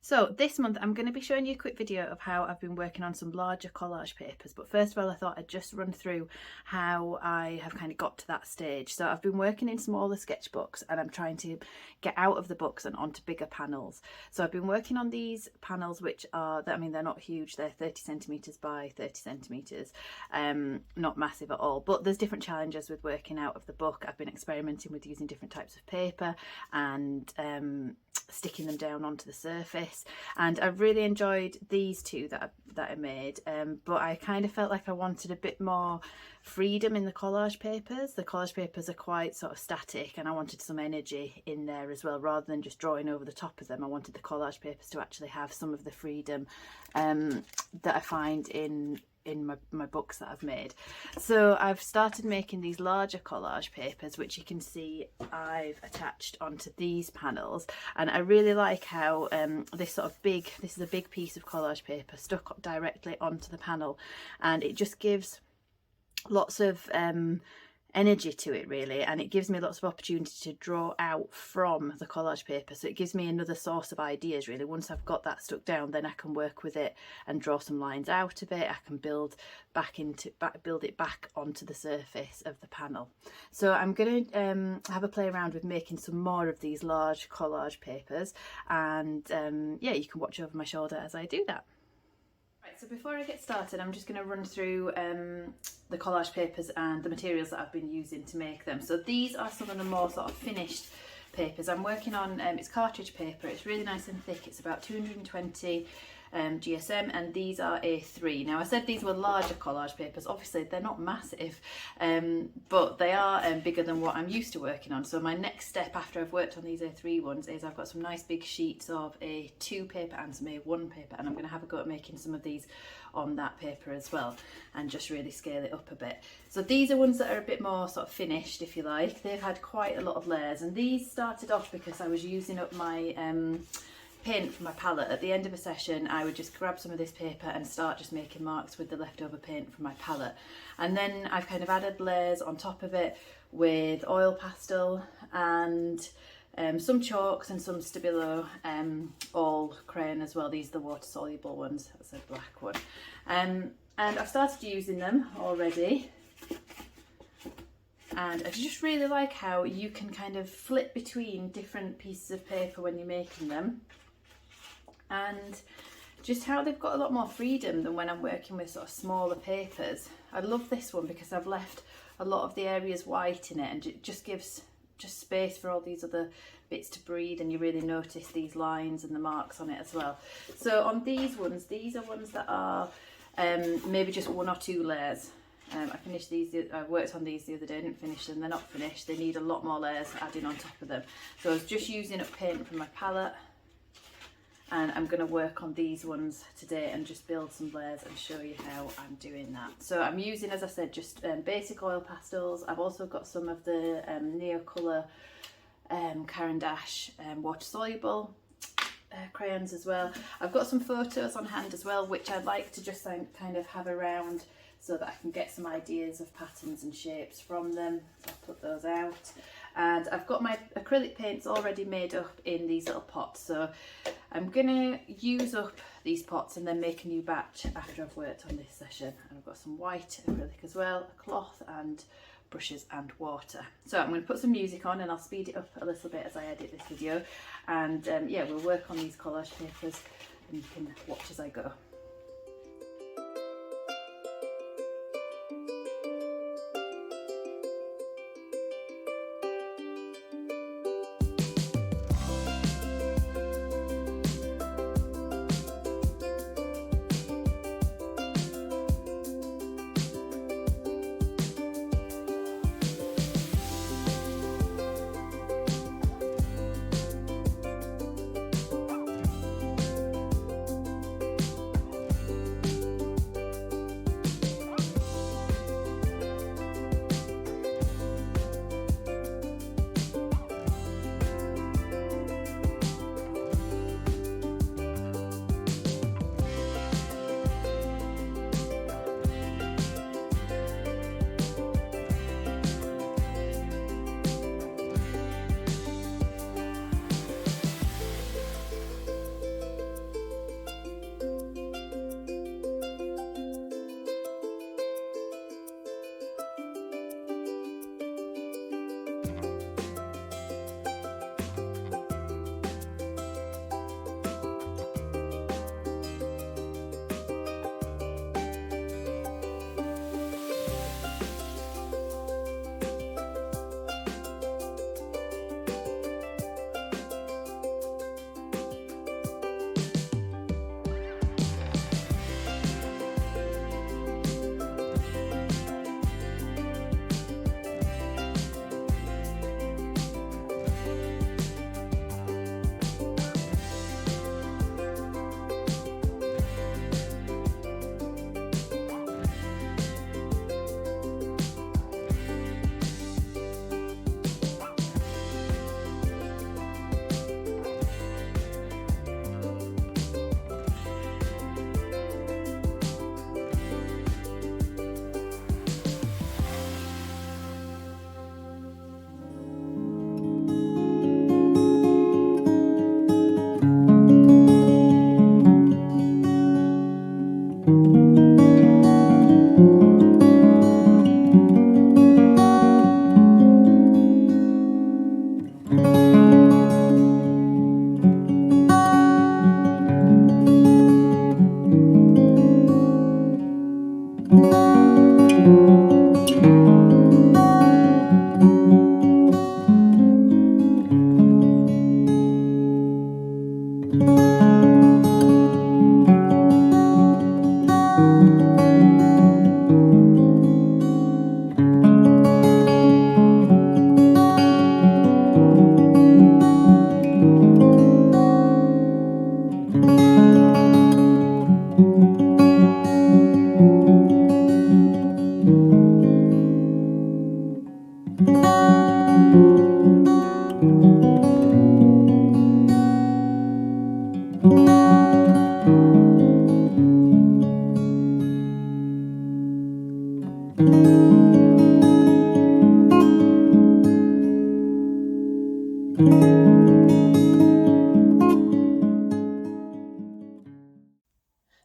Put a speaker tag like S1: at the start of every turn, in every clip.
S1: So this month I'm going to be showing you a quick video of how I've been working on some larger collage papers, but first of all I thought I'd just run through how I have kind of got to that stage. So I've been working in smaller sketchbooks and I'm trying to get out of the books and onto bigger panels. So I've been working on these panels which are, I mean they're not huge, they're 30 centimetres by 30 centimetres, not massive at all, but there's different challenges with working out of the book. I've been experimenting with using different types of paper and sticking them down onto the surface, and I've really enjoyed these two that I made, but I kind of felt like I wanted a bit more freedom in the collage papers. The collage papers are quite sort of static and I wanted some energy in there as well. Rather than just drawing over the top of them, I wanted the collage papers to actually have some of the freedom that I find in my books that I've made. So I've started making these larger collage papers, which you can see I've attached onto these panels, and I really like how this is a big piece of collage paper stuck directly onto the panel, and it just gives lots of energy to it really, and it gives me lots of opportunity to draw out from the collage paper. So it gives me another source of ideas really. Once I've got that stuck down, then I can work with it and draw some lines out of it. I can build it back onto the surface of the panel. So I'm going to have a play around with making some more of these large collage papers, and yeah, you can watch over my shoulder as I do that. So before I get started, I'm just going to run through the collage papers and the materials that I've been using to make them. So these are some of the more sort of finished papers I'm working on. It's cartridge paper, it's really nice and thick, it's about 220 GSM, and these are A3. Now I said these were larger collage papers, obviously they're not massive, but they are bigger than what I'm used to working on. So my next step after I've worked on these A3 ones is I've got some nice big sheets of A2 paper and some A1 paper, and I'm going to have a go at making some of these on that paper as well and just really scale it up a bit. So these are ones that are a bit more sort of finished, if you like. They've had quite a lot of layers, and these started off because I was using up my paint from my palette. At the end of a session I would just grab some of this paper and start just making marks with the leftover paint from my palette, and then I've kind of added layers on top of it with oil pastel and some chalks and some Stabilo, all crayon as well. These are the water soluble ones, that's a black one, and I've started using them already. And I just really like how you can kind of flip between different pieces of paper when you're making them, and just how they've got a lot more freedom than when I'm working with sort of smaller papers. I love this one because I've left a lot of the areas white in it, and it just gives space for all these other bits to breathe, and you really notice these lines and the marks on it as well. So on these ones, these are ones that are maybe just one or two layers. I finished these, I worked on these the other day, I didn't finish them, they're not finished, they need a lot more layers adding on top of them. So I was just using up paint from my palette, and I'm going to work on these ones today and just build some layers and show you how I'm doing that. So I'm using, as I said, just basic oil pastels. I've also got some of the Neocolor Caran d'Ache water soluble crayons as well. I've got some photos on hand as well, which I'd like to just kind of have around so that I can get some ideas of patterns and shapes from them. So I'll put those out. And I've got my acrylic paints already made up in these little pots. So I'm gonna use up these pots and then make a new batch after I've worked on this session. And I've got some white acrylic as well, a cloth and brushes and water. So I'm going to put some music on and I'll speed it up a little bit as I edit this video. And yeah, we'll work on these collage papers and you can watch as I go.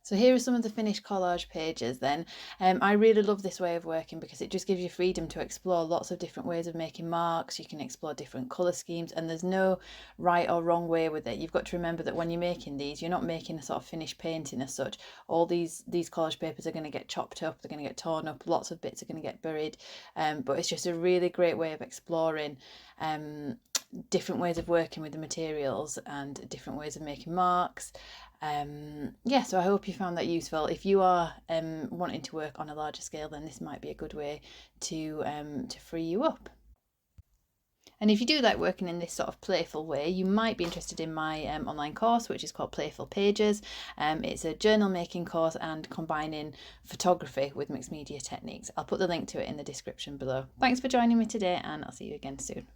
S1: So here are some of the finished collage pages then. I really love this way of working because it just gives you freedom to explore lots of different ways of making marks. You can explore different colour schemes, and there's no right or wrong way with it. You've got to remember that when you're making these, you're not making a sort of finished painting as such. All these collage papers are going to get chopped up, they're going to get torn up, lots of bits are going to get buried, but it's just a really great way of exploring different ways of working with the materials and different ways of making marks. Yeah, so I hope you found that useful. If you are wanting to work on a larger scale, then this might be a good way to free you up. And if you do like working in this sort of playful way, you might be interested in my online course, which is called Playful Pages. It's a journal making course and combining photography with mixed media techniques. I'll put the link to it in the description below. Thanks for joining me today, and I'll see you again soon.